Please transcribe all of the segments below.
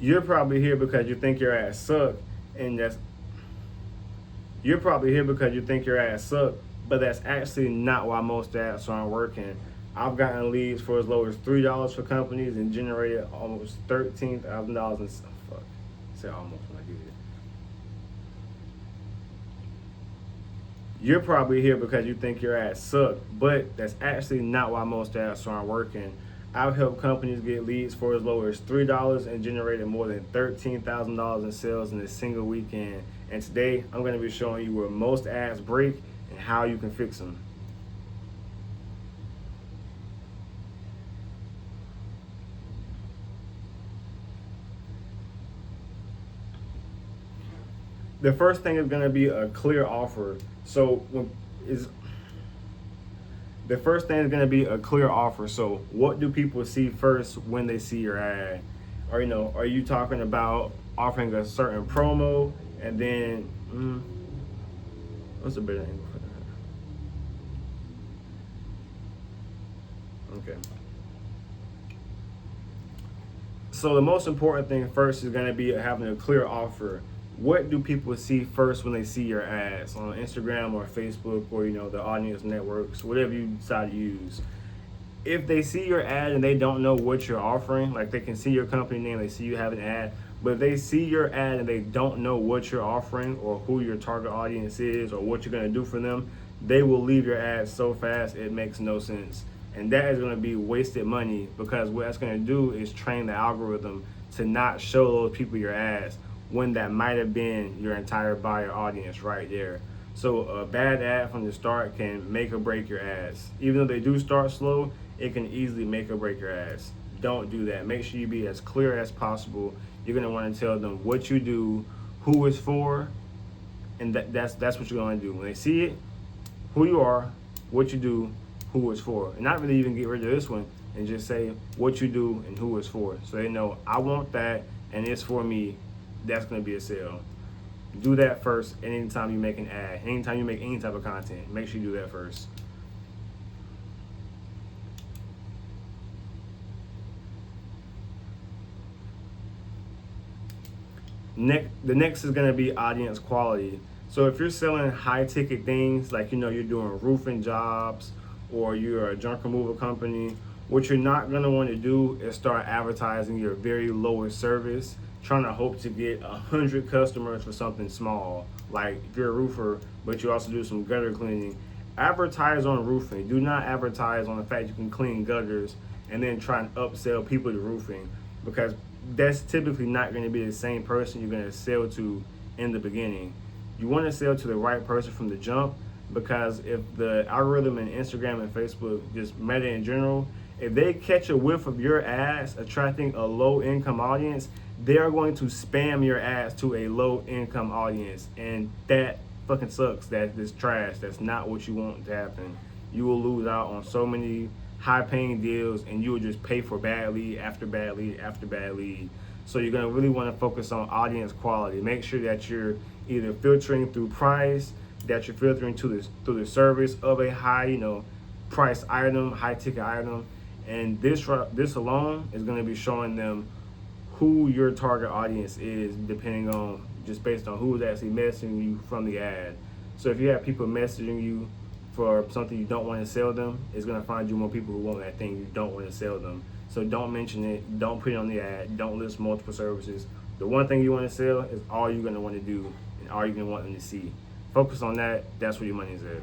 You're probably here because you think your ass suck, and that's you're probably here because you think your ass suck, but that's actually not why most ads aren't working. I've gotten leads for as low as $3 for companies and generated almost $13,000 in fuck. Say almost when I do it. You're probably here because you think your ads suck, but that's actually not why most ads aren't working. I've helped companies get leads for as low as $3 and generated more than $13,000 in sales in a single weekend. And today, I'm going to be showing you where most ads break and how you can fix them. The first thing is going to be a clear offer. So, is the first thing is going to be a clear offer. So, what do people see first when they see your ad? Or are you talking about offering a certain promo and then what's a better name for that? Okay. So the most important thing first is going to be having a clear offer. What do people see first when they see your ads on Instagram or Facebook or the audience networks, whatever you decide to use? If they see your ad and they don't know what you're offering, like they can see your company name, they see you have an ad, but if they see your ad and they don't know what you're offering or who your target audience is or what you're going to do for them, they will leave your ad so fast it makes no sense. And that is going to be wasted money, because what that's going to do is train the algorithm to not show those people your ads when that might have been your entire buyer audience right there. So a bad ad from the start can make or break your ads. Even though they do start slow, it can easily make or break your ads. Don't do that. Make sure you be as clear as possible. You're gonna want to tell them what you do, who it's for, and that's what you're gonna do. When they see it, who you are, what you do, who it's for. And not really even get rid of this one and just say what you do and who it's for. So they know I want that and it's for me. That's gonna be a sale. Do that first. Anytime you make an ad, anytime you make any type of content, make sure you do that first. The next is going to be audience quality. So if you're selling high ticket things, like you're doing roofing jobs or you're a junk removal company, what you're not going to want to do is start advertising your very lowest service, trying to hope to get 100 customers for something small. Like if you're a roofer, but you also do some gutter cleaning, advertise on roofing. Do not advertise on the fact you can clean gutters and then try and upsell people to roofing, because that's typically not going to be the same person you're going to sell to in the beginning. You want to sell to the right person from the jump, because if the algorithm in Instagram and Facebook, just Meta in general, if they catch a whiff of your ads attracting a low income audience, they are going to spam your ads to a low income audience. And that fucking sucks. That's trash. That's not what you want to happen. You will lose out on so many high paying deals and you will just pay for bad lead after bad lead after bad lead. So you're going to really want to focus on audience quality. Make sure that you're either filtering through price, that you're filtering through the service of a high, price item, high ticket item. And this alone is going to be showing them who your target audience is, depending on just based on who's actually messaging you from the ad. So if you have people messaging you for something you don't want to sell them, it's going to find you more people who want that thing you don't want to sell them. So don't mention it, don't put it on the ad, don't list multiple services. The one thing you want to sell is all you're going to want to do and all you're going to want them to see. Focus on that. That's where your money is at.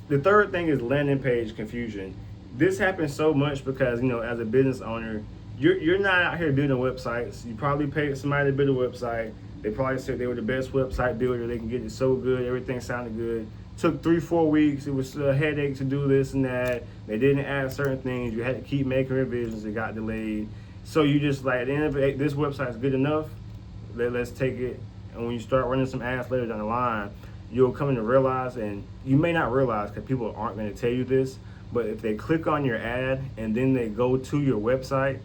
The third thing is landing page confusion. This happens so much because, as a business owner, you're not out here building websites. You probably paid somebody to build a website. They probably said they were the best website builder. They can get it so good. Everything sounded good. Took 3-4 weeks. It was a headache to do this and that. They didn't add certain things. You had to keep making revisions. It got delayed. So you just like, at the end of it, this website's good enough. Let's take it. And when you start running some ads later down the line, you'll come to realize, and you may not realize because people aren't going to tell you this, but if they click on your ad and then they go to your website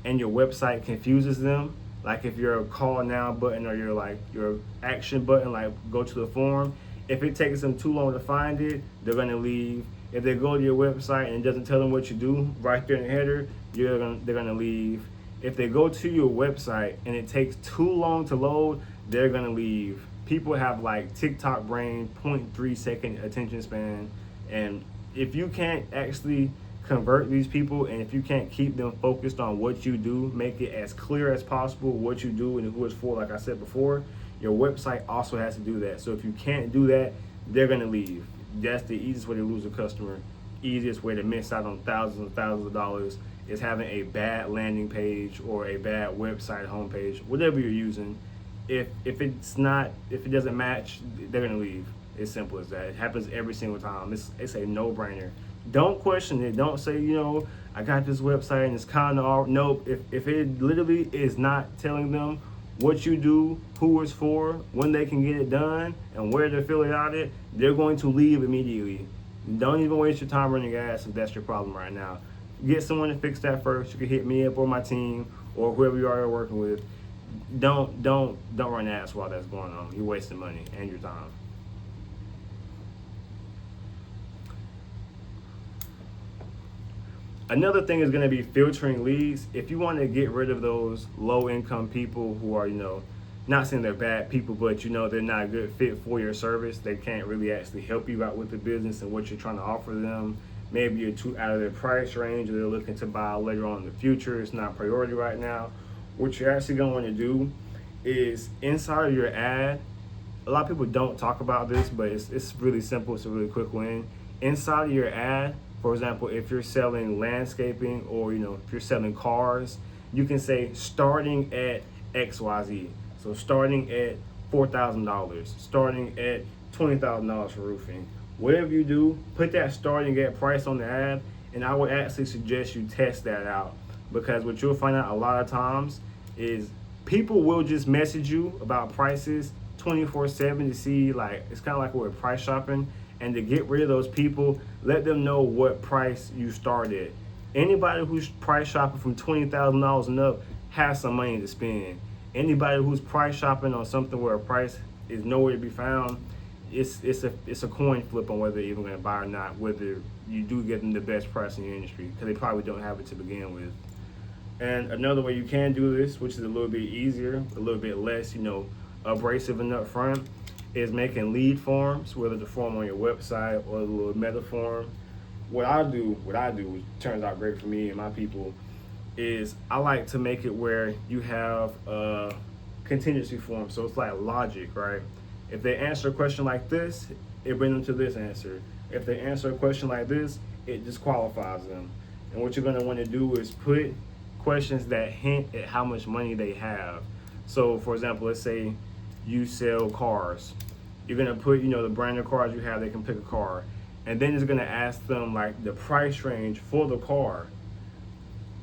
and your website confuses them, like if your call now button or your action button, like go to the form, if it takes them too long to find it, they're going to leave. If they go to your website and it doesn't tell them what you do right there in the header, they're gonna leave. If they go to your website and it takes too long to load, they're gonna leave. People have like TikTok brain, 0.3 second attention span, and if you can't actually convert these people, and if you can't keep them focused on what you do, make it as clear as possible what you do and who it's for, like I said before, your website also has to do that. So if you can't do that, they're gonna leave. That's the easiest way to lose a customer. Easiest way to miss out on thousands and thousands of dollars is having a bad landing page or a bad website homepage, whatever you're using. If it doesn't match, they're gonna leave. It's simple as that. It happens every single time. It's a no-brainer. Don't question it. Don't say, I got this website and it's kind of nope. If it literally is not telling them what you do, who it's for, when they can get it done, and where to fill it out at, they're going to leave immediately. Don't even waste your time running ads if that's your problem right now. Get someone to fix that first. You can hit me up or my team or whoever you are working with. Don't run ads while that's going on. You're wasting money and your time. Another thing is going to be filtering leads. If you want to get rid of those low income people who are, not saying they're bad people, but they're not a good fit for your service. They can't really actually help you out with the business and what you're trying to offer them. Maybe you're too out of their price range, or they're looking to buy later on in the future. It's not a priority right now. What you're actually going to want to do is inside of your ad, a lot of people don't talk about this, but it's really simple. It's a really quick win. Inside of your ad, for example, if you're selling landscaping or if you're selling cars, you can say starting at XYZ. So starting at $4,000, starting at $20,000 for roofing. Whatever you do, put that starting at price on the ad, and I would actually suggest you test that out, because what you'll find out a lot of times is people will just message you about prices 24/7 to see, it's kind of like we're price shopping. And to get rid of those people, let them know what price you started. Anybody who's price shopping from $20,000 and up has some money to spend. Anybody who's price shopping on something where a price is nowhere to be found, it's a coin flip on whether they're even going to buy or not, whether you do get them the best price in your industry, because they probably don't have it to begin with. And another way you can do this, which is a little bit easier, a little bit less, abrasive and upfront, is making lead forms, whether the form on your website or the little meta form. What I do, which turns out great for me and my people, is I like to make it where you have a contingency form. So it's like logic, right? If they answer a question like this, it brings them to this answer. If they answer a question like this, it disqualifies them. And what you're gonna wanna do is put questions that hint at how much money they have. So for example, let's say you sell cars. You're gonna put, the brand of cars you have, they can pick a car. And then it's gonna ask them the price range for the car.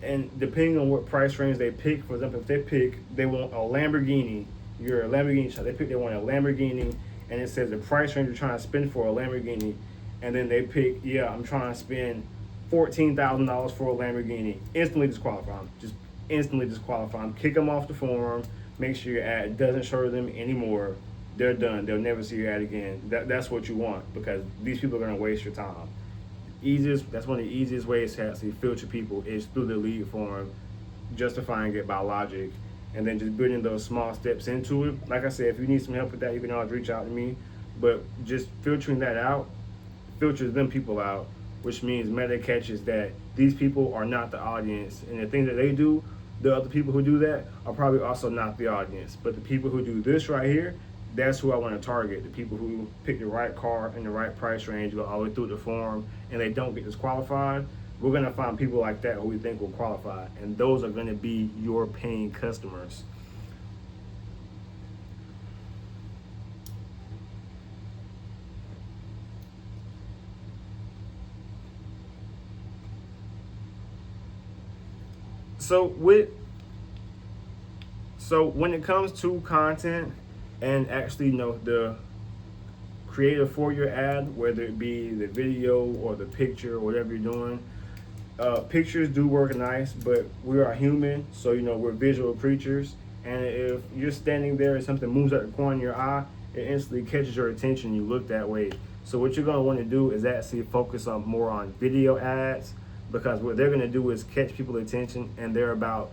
And depending on what price range they pick, for example, if they want a Lamborghini, you're a Lamborghini shop, they want a Lamborghini, and it says the price range you're trying to spend for a Lamborghini, and then they pick, I'm trying to spend $14,000 for a Lamborghini. Instantly disqualify them. Just instantly disqualify them. Kick them off the form. Make sure your ad doesn't show them anymore. They're done. They'll never see your ad again. That's what you want, because these people are going to waste your time. That's one of the easiest ways to actually filter people is through the lead form, justifying it by logic, and then just building those small steps into it. Like I said, if you need some help with that, you can always reach out to me. But just filtering that out filters them people out, which means Meta catches that these people are not the audience, and the things that they do, the other people who do that are probably also not the audience. But the people who do this right here, that's who I want to target. The people who pick the right car in the right price range, go all the way through the form, and they don't get disqualified. We're going to find people like that who we think will qualify, and those are going to be your paying customers. So when it comes to content and actually the creative for your ad, whether it be the video or the picture or whatever you're doing, pictures do work nice, but we are human, so we're visual creatures, and if you're standing there and something moves out the corner of your eye, it instantly catches your attention. You look that way. So what you're going to want to do is actually focus on more on video ads, because what they're going to do is catch people's attention, and they're about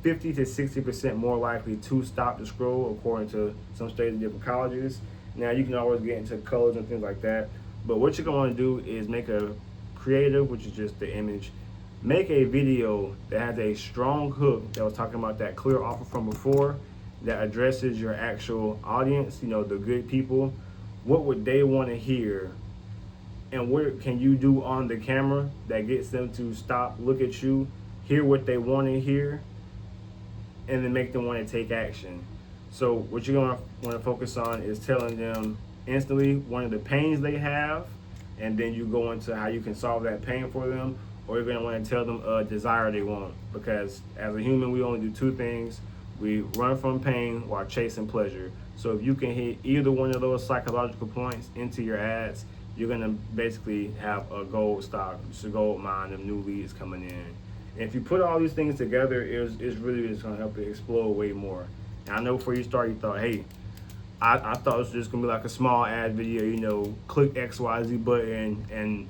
50 to 60% more likely to stop the scroll, according to some studies in different colleges. Now you can always get into colors and things like that, but what you're going to want to do is make a creative, which is just the image. Make a video that has a strong hook that was talking about that clear offer from before, that addresses your actual audience, the good people. What would they want to hear? And what can you do on the camera that gets them to stop, look at you, hear what they want to hear, and then make them want to take action? So what you're going to want to focus on is telling them instantly one of the pains they have, and then you go into how you can solve that pain for them. Or you're going to want to tell them a desire they want, because as a human, we only do two things. We run from pain while chasing pleasure. So if you can hit either one of those psychological points into your ads, you're going to basically have a gold stock, just a gold mine of new leads coming in. And if you put all these things together, it's really just going to help it explode way more. And I know before you start, you thought, hey, I thought it was just going to be like a small ad video, click XYZ button and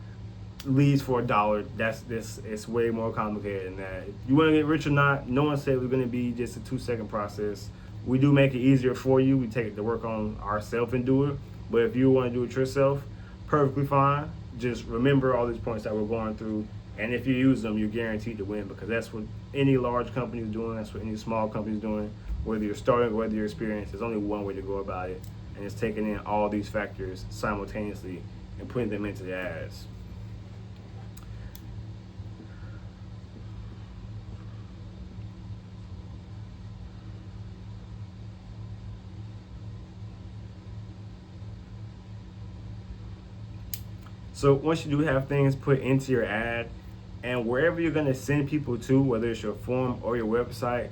leads for $1. It's way more complicated than that. If you want to get rich or not, no one said it was going to be just a 2-second process. We do make it easier for you. We take it to work on ourselves and do it. But if you want to do it yourself, perfectly fine. Just remember all these points that we're going through, and if you use them, you're guaranteed to win, because that's what any large company is doing. That's what any small company is doing. Whether you're starting, whether you're experienced, there's only one way to go about it, and it's taking in all these factors simultaneously and putting them into the ads. So once you do have things put into your ad, and wherever you're going to send people to, whether it's your form or your website,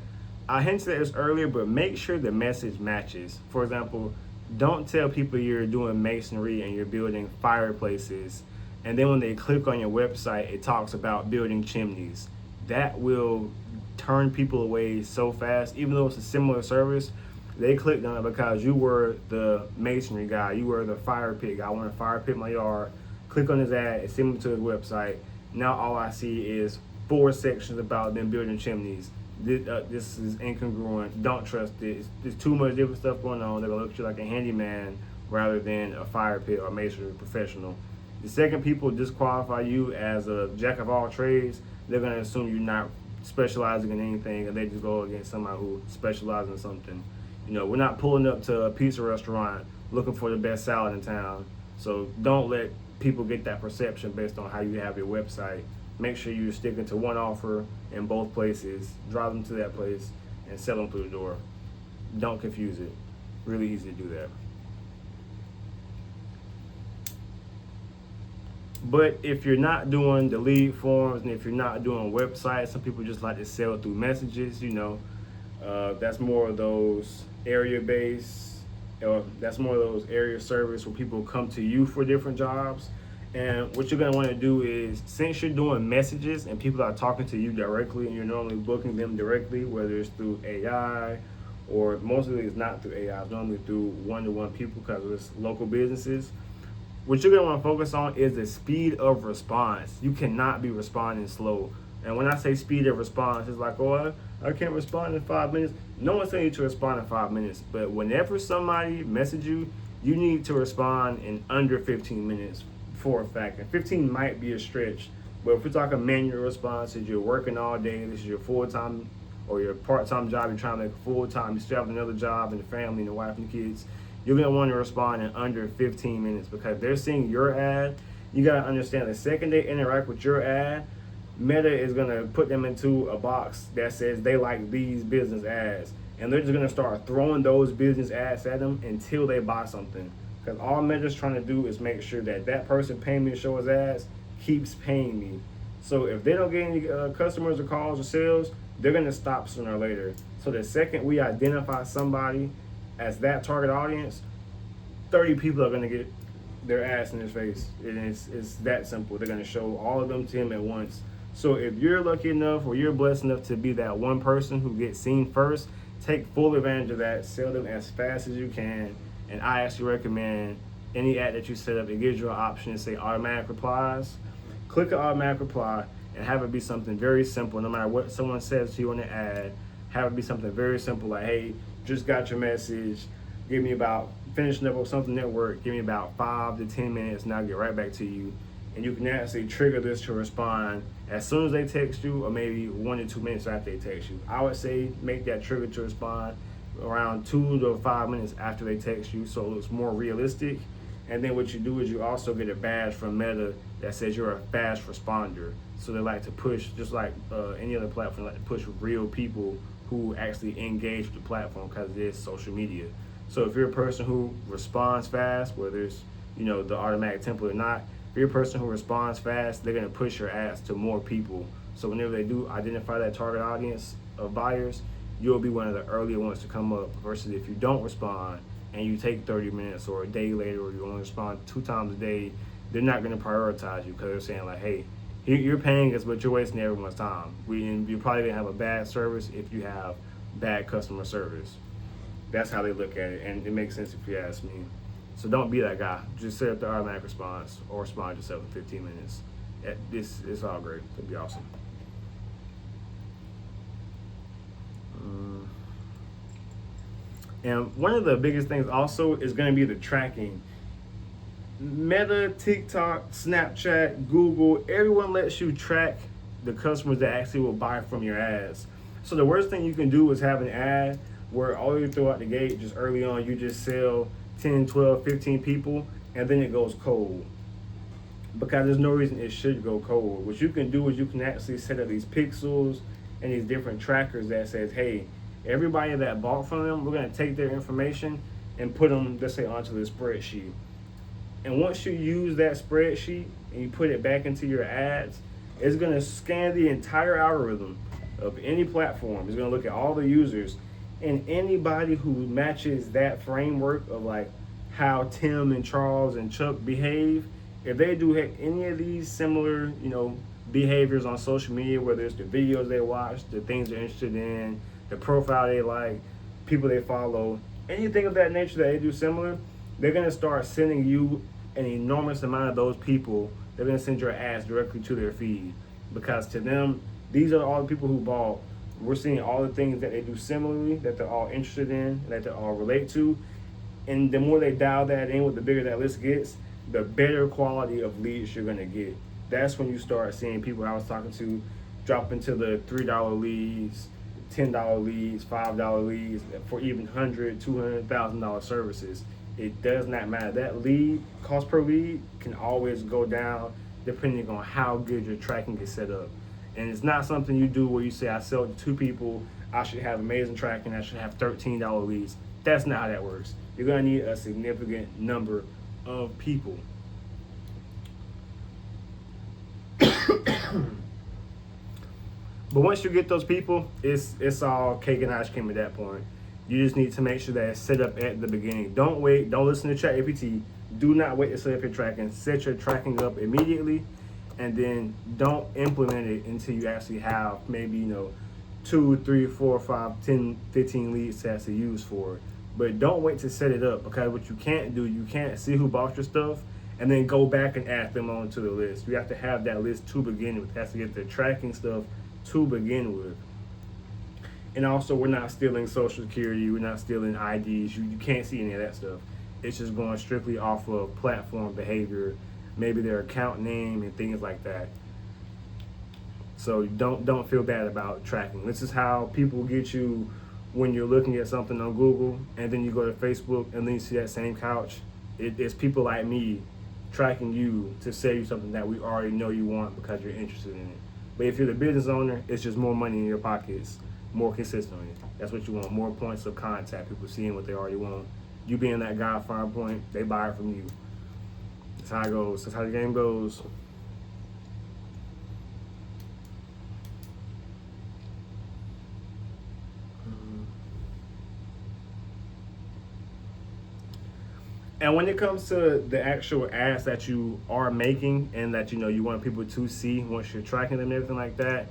I hinted at this earlier, but make sure the message matches. For example, don't tell people you're doing masonry and you're building fireplaces, and then when they click on your website, it talks about building chimneys. That will turn people away so fast. Even though it's a similar service, they clicked on it because you were the masonry guy, you were the fire pit guy. I want to fire pit my yard. Click on his ad and send them to his website. Now all I see is 4 sections about them building chimneys. This is incongruent. Don't trust it. There's too much different stuff going on. They're gonna look at you like a handyman rather than a fire pit or masonry professional. The second people disqualify you as a jack of all trades, they're gonna assume you're not specializing in anything, and they just go against somebody who specializes in something. We're not pulling up to a pizza restaurant looking for the best salad in town. So don't let people get that perception based on how you have your website. Make sure you're sticking to one offer in both places. Drive them to that place and sell them through the door. Don't confuse it. Really easy to do that. But if you're not doing the lead forms, and if you're not doing websites, some people just like to sell through messages. That's more of those area-based. That's more of those area service where people come to you for different jobs. And what you're going to want to do is, since you're doing messages and people are talking to you directly and you're normally booking them directly, whether it's through AI or mostly it's not through AI, it's normally through one-to-one people because it's local businesses, what you're going to want to focus on is the speed of response. You cannot be responding slow. And when I say speed of response, it's like, oh, I can't respond in 5 minutes. No one's saying you to respond in 5 minutes, but whenever somebody messages you, you need to respond in under 15 minutes for a fact. And 15 might be a stretch, but if we're talking manual responses, you're working all day, this is your full-time or your part-time job, you're trying to make a full-time, you still have another job and the family and the wife and the kids, you're going to want to respond in under 15 minutes because they're seeing your ad. You got to understand, the second they interact with your ad, Meta is going to put them into a box that says they like these business ads. And they're just going to start throwing those business ads at them until they buy something. Because all Meta's trying to do is make sure that that person paying me to show his ads keeps paying me. So if they don't get any customers or calls or sales, they're going to stop sooner or later. So the second we identify somebody as that target audience, 30 people are going to get their ass in his face. And it's that simple. They're going to show all of them to him at once. So if you're lucky enough or you're blessed enough to be that one person who gets seen first, take full advantage of that. Sell them as fast as you can. and I actually recommend any ad that you set up, it gives you an option to say automatic replies. Click an automatic reply and have it be something very simple. No matter what someone says to you on the ad, have it be something very simple like, hey, just got your message. Give me about finishing up with something at work. Give me about 5 to 10 minutes, and I'll get right back to you. And you can actually trigger this to respond as soon as they text you, or maybe 1 to 2 minutes after they text you. I would say make that trigger to respond around 2 to 5 minutes after they text you, so it's more realistic. And then what you do is you also get a badge from Meta that says you're a fast responder. So they like to push, just like any other platform, like to push real people who actually engage with the platform because it is social media. So if you're a person who responds fast, whether it's the automatic template or not, if you're a person who responds fast, they're gonna push your ads to more people. So whenever they do identify that target audience of buyers, you'll be one of the earlier ones to come up. Versus if you don't respond and you take 30 minutes or a day later, or you only respond 2 times a day, they're not gonna prioritize you because they're saying like, hey, you're paying us, but you're wasting everyone's time. You're probably gonna have a bad service if you have bad customer service. That's how they look at it, and it makes sense if you ask me. So don't be that guy. Just set up the automatic response or respond yourself in 15 minutes. It's all great. It'll be awesome. And one of the biggest things also is going to be the tracking. Meta, TikTok, Snapchat, Google, everyone lets you track the customers that actually will buy from your ads. So the worst thing you can do is have an ad where all you throw out the gate, just early on, you just sell 10, 12, 15 people, and then it goes cold. Because there's no reason it should go cold. What you can do is you can actually set up these pixels and these different trackers that says, hey, everybody that bought from them, we're going to take their information and put them, let's say, onto the spreadsheet. And once you use that spreadsheet and you put it back into your ads, it's going to scan the entire algorithm of any platform. It's going to look at all the users, and anybody who matches that framework of like how Tim and Charles and Chuck behave, if they do any of these similar, behaviors on social media, whether it's the videos they watch, the things they're interested in, the profile they like, people they follow, anything of that nature that they do similar, they're going to start sending you an enormous amount of those people. They're going to send your ads directly to their feed, because to them, these are all the people who bought. We're seeing all the things that they do similarly, that they're all interested in, that they all relate to. And the more they dial that in, the bigger that list gets, the better quality of leads you're going to get. That's when you start seeing people I was talking to drop into the $3 leads, $10 leads, $5 leads, for even $100,000, $200,000 services. It does not matter. That lead, cost per lead, can always go down depending on how good your tracking is set up. And it's not something you do where you say, I sell to 2 people, I should have amazing tracking, I should have $13 leads. That's not how that works. You're gonna need a significant number of people. But once you get those people, it's all cake and ice cream at that point. You just need to make sure that it's set up at the beginning. Don't wait, don't listen to ChatGPT. Do not wait to set up your tracking. Set your tracking up immediately, and then don't implement it until you actually have maybe 2, 3, 4, 5, 10, 15 leads to actually use for it. But don't wait to set it up, because what you can't do, you can't see who bought your stuff and then go back and add them onto the list. You have to have that list to begin with. You have to get the tracking stuff to begin with. And also, we're not stealing social security, we're not stealing IDs. You can't see any of that stuff. It's just going strictly off of platform behavior, maybe their account name and things like that. So don't feel bad about tracking. This is how people get you when you're looking at something on Google, and then you go to Facebook and then you see that same couch. It's people like me tracking you to sell you something that we already know you want because you're interested in it. But if you're the business owner, it's just more money in your pockets more consistently. That's what you want, more points of contact, people seeing what they already want. You being that guy, fire point, they buy it from you. That's how it goes. That's how the game goes. And when it comes to the actual ads that you are making and that you want people to see once you're tracking them and everything like that,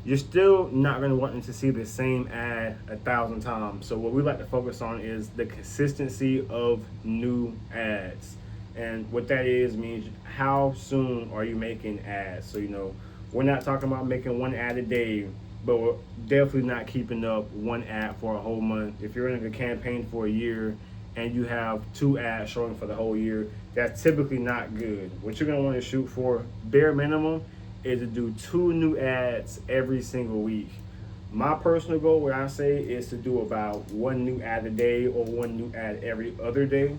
you're still not going to want them to see the same ad 1,000 times. So what we like to focus on is the consistency of new ads. And what that is means how soon are you making ads. So, we're not talking about making one ad a day, but we're definitely not keeping up one ad for a whole month. If you're in a campaign for a year and you have 2 ads showing for the whole year, that's typically not good. What you're going to want to shoot for, bare minimum, is to do 2 new ads every single week. My personal goal, what I say, is to do about 1 new ad a day or 1 new ad every other day.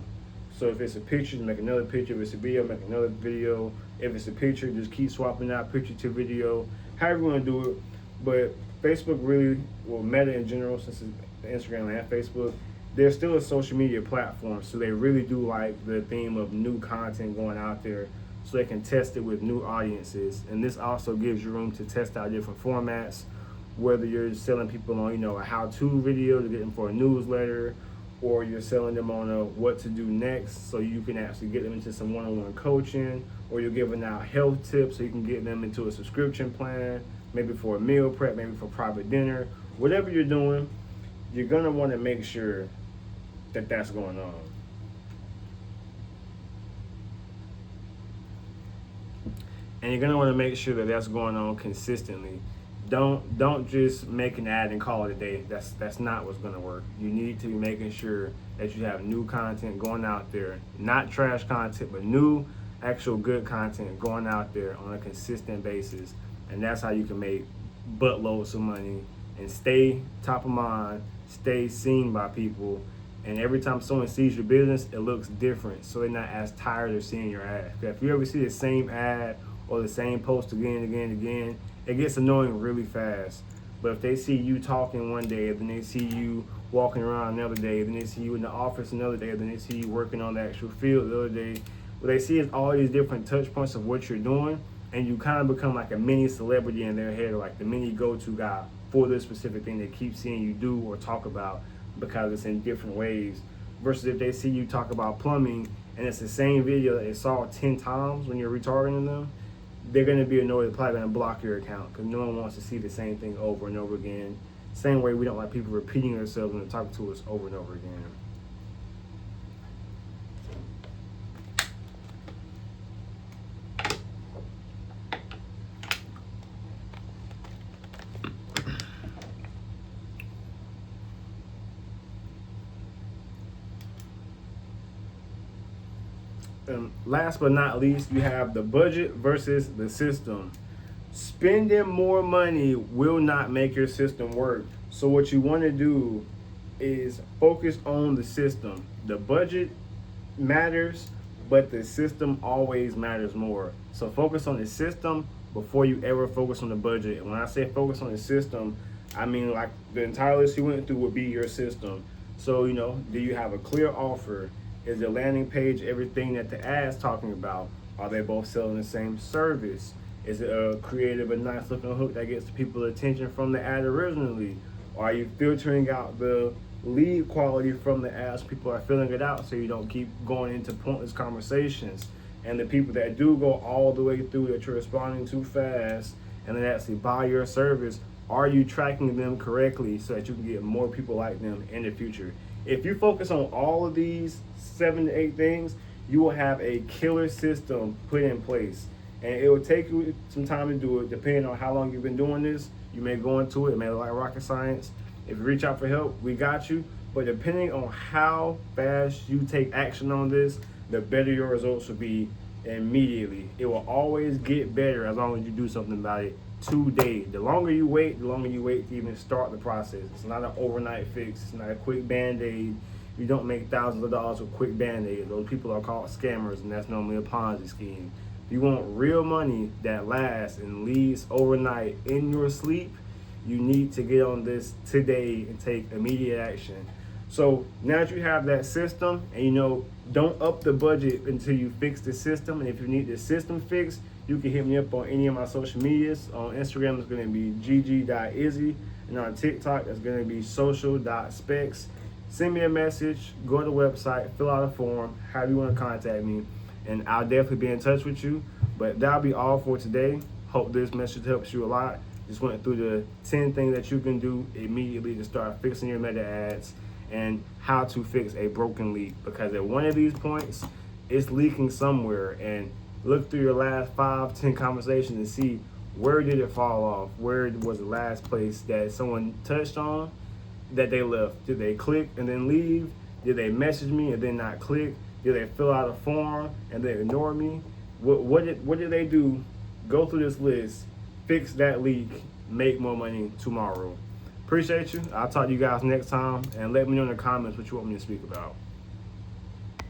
So if it's a picture, make another picture. If it's a video, make another video. If it's a picture, just keep swapping out picture to video. However you want to do it. But Facebook really, well, Meta in general, since it's Instagram and Facebook, they're still a social media platform. So they really do like the theme of new content going out there so they can test it with new audiences. And this also gives you room to test out different formats, whether you're selling people on, a how-to video to get them for a newsletter, or you're selling them on a what to do next, so you can actually get them into some one-on-one coaching, or you're giving out health tips so you can get them into a subscription plan, maybe for a meal prep, maybe for private dinner. Whatever you're doing, you're gonna want to make sure that that's going on. And you're gonna want to make sure that that's going on consistently. Don't just make an ad and call it a day. That's not what's gonna work. You need to be making sure that you have new content going out there, not trash content, but new, actual good content going out there on a consistent basis. And that's how you can make buttloads of money and stay top of mind, stay seen by people. And every time someone sees your business, it looks different, so they're not as tired of seeing your ad. If you ever see the same ad or the same post again and again and again, it gets annoying really fast. But if they see you talking one day, then they see you walking around another day, then they see you in the office another day, then they see you working on the actual field the other day, what they see is all these different touch points of what you're doing, and you kind of become like a mini celebrity in their head, or like the mini go-to guy for this specific thing they keep seeing you do or talk about, because it's in different ways. Versus if they see you talk about plumbing and it's the same video that they saw 10 times when you're retargeting them, they're going to be annoyed. They're probably going to block your account because no one wants to see the same thing over and over again. Same way we don't like people repeating themselves when they talk to us over and over again. Last but not least, you have the budget versus the system. Spending more money will not make your system work. So what you want to do is focus on the system. The budget matters, but the system always matters more. So focus on the system before you ever focus on the budget. And when I say focus on the system, I mean like the entire list you went through would be your system. So, do you have a clear offer? Is the landing page everything that the ad's talking about? Are they both selling the same service? Is it a creative and nice looking hook that gets the people's attention from the ad originally? Or are you filtering out the lead quality from the ads? People are filling it out so you don't keep going into pointless conversations. And the people that do go all the way through that you're responding to fast and then actually buy your service, are you tracking them correctly so that you can get more people like them in the future? If you focus on all of these 7 to 8 things, you will have a killer system put in place. And it will take you some time to do it, depending on how long you've been doing this. You may go into it, it may look like rocket science. If you reach out for help, we got you. But depending on how fast you take action on this, the better your results will be immediately. It will always get better as long as you do something about it today. The longer you wait to even start the process. It's not an overnight fix. It's not a quick Band-Aid. You don't make thousands of dollars with quick Band-Aids. Those people are called scammers, and that's normally a Ponzi scheme. If you want real money that lasts and leads overnight in your sleep, you need to get on this today and take immediate action. So now that you have that system, and don't up the budget until you fix the system. And if you need the system fixed, you can hit me up on any of my social medias. On Instagram, it's going to be gg.izzy, and on TikTok, it's going to be social.specs. Send me a message, go to the website, fill out a form, however you want to contact me, and I'll definitely be in touch with you. But that'll be all for today. Hope this message helps you a lot. Just went through the 10 things that you can do immediately to start fixing your meta ads and how to fix a broken leak. Because at one of these points, it's leaking somewhere. And look through your last 5-10 conversations and see where did it fall off? Where was the last place that someone touched on that they left? Did they click and then leave? Did they message me and then not click? Did they fill out a form and then ignore me? What did they do? Go through this list, fix that leak, make more money tomorrow. Appreciate you. I'll talk to you guys next time, and let me know in the comments what you want me to speak about.